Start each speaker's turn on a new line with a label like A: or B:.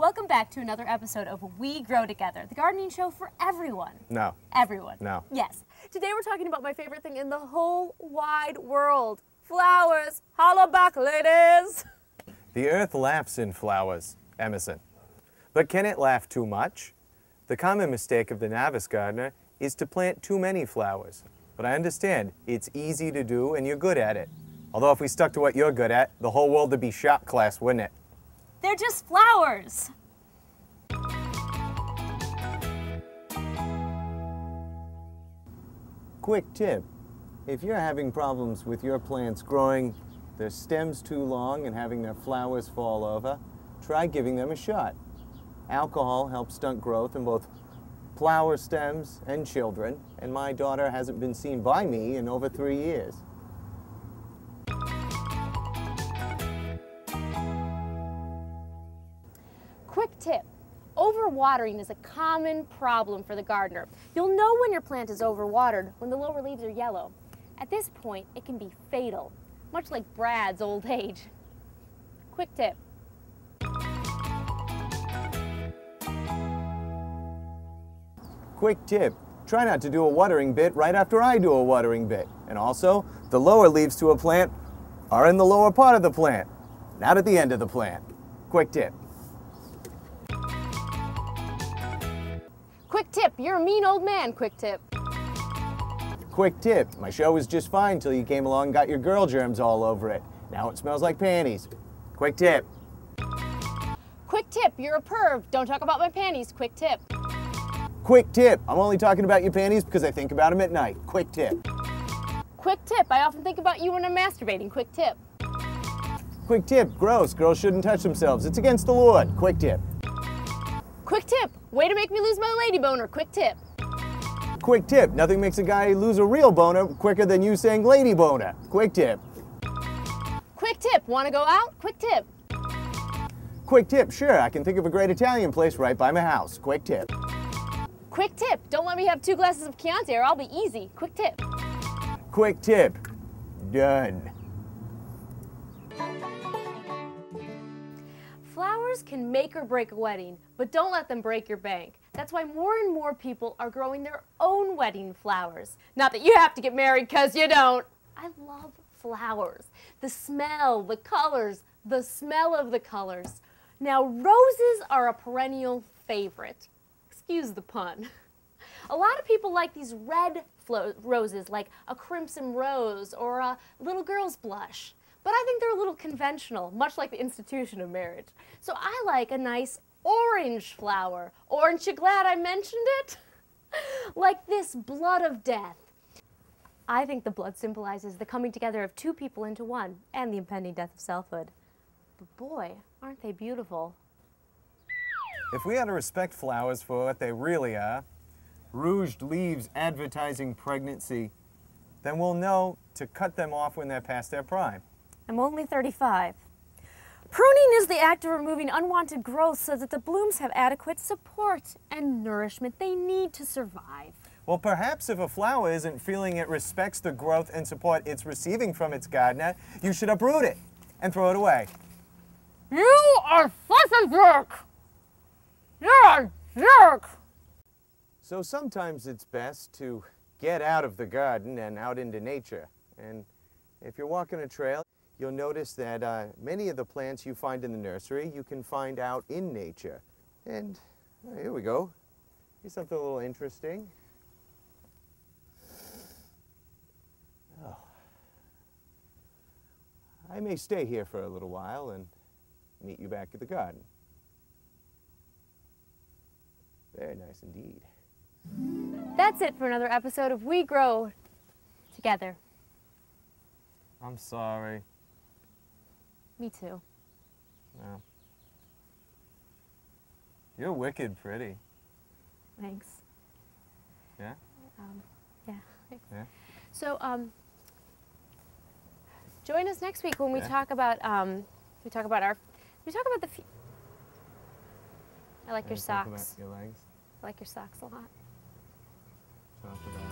A: Welcome back to another episode of We Grow Together, the gardening show for everyone.
B: No.
A: Everyone.
B: No.
A: Yes. Today we're talking about my favorite thing in the whole wide world. Flowers. Holla back, ladies.
B: The earth laughs in flowers, Emerson. But can it laugh too much? The common mistake of the novice gardener is to plant too many flowers. But I understand it's easy to do and you're good at it. Although if we stuck to what you're good at, the whole world would be shop class, wouldn't it?
A: They're just flowers.
B: Quick tip. If you're having problems with your plants growing their stems too long and having their flowers fall over, try giving them a shot. Alcohol helps stunt growth in both flower stems and children, and my daughter hasn't been seen by me in over 3 years.
A: Quick tip. Overwatering is a common problem for the gardener. You'll know when your plant is overwatered when the lower leaves are yellow. At this point, it can be fatal, much like Brad's old age. Quick tip.
B: Quick tip. Try not to do a watering bit right after I do a watering bit. And also, the lower leaves to a plant are in the lower part of the plant, not at the end of the plant. Quick tip.
A: Quick tip. You're a mean old man. Quick tip.
B: Quick tip. My show was just fine till you came along and got your girl germs all over it. Now it smells like panties. Quick tip.
A: Quick tip. You're a perv. Don't talk about my panties. Quick tip.
B: Quick tip. I'm only talking about your panties because I think about them at night. Quick tip.
A: Quick tip. I often think about you when I'm masturbating. Quick tip.
B: Quick tip. Gross. Girls shouldn't touch themselves. It's against the Lord. Quick tip.
A: Quick tip. Way to make me lose my lady boner. Quick tip.
B: Quick tip. Nothing makes a guy lose a real boner quicker than you saying lady boner. Quick tip.
A: Quick tip. Want to go out? Quick tip.
B: Quick tip. Sure, I can think of a great Italian place right by my house. Quick tip.
A: Quick tip. Don't let me have 2 glasses of Chianti or I'll be easy. Quick tip.
B: Quick tip. Done.
A: Flowers can make or break a wedding, but don't let them break your bank. That's why more and more people are growing their own wedding flowers. Not that you have to get married, because you don't. I love flowers. The smell, the colors, the smell of the colors. Now, roses are a perennial favorite. Excuse the pun. A lot of people like these red roses, like a crimson rose or a little girl's blush. But I think they're a little conventional, much like the institution of marriage. So I like a nice orange flower. Aren't you glad I mentioned it? Like this blood of death. I think the blood symbolizes the coming together of 2 people into one and the impending death of selfhood. But boy, aren't they beautiful?
B: If we had to respect flowers for what they really are, rouged leaves advertising pregnancy, then we'll know to cut them off when they're past their prime.
A: I'm only 35. Pruning is the act of removing unwanted growth so that the blooms have adequate support and nourishment they need to survive.
B: Well, perhaps if a flower isn't feeling it respects the growth and support it's receiving from its gardener, you should uproot it and throw it away.
A: You are such a jerk! You're a jerk!
B: So sometimes it's best to get out of the garden and out into nature. And if you're walking a trail, you'll notice that many of the plants you find in the nursery you can find out in nature. And here we go. Here's something a little interesting. Oh. I may stay here for a little while and meet you back at the garden. Very nice indeed.
A: That's it for another episode of We Grow Together.
B: I'm sorry.
A: Me too.
B: No. You're wicked pretty.
A: Thanks.
B: Yeah?
A: Yeah, thanks.
B: Yeah?
A: So, join us next week when we talk about, the, I like your
B: Talk about
A: socks.
B: your legs.
A: I like your socks a lot.
B: Talk about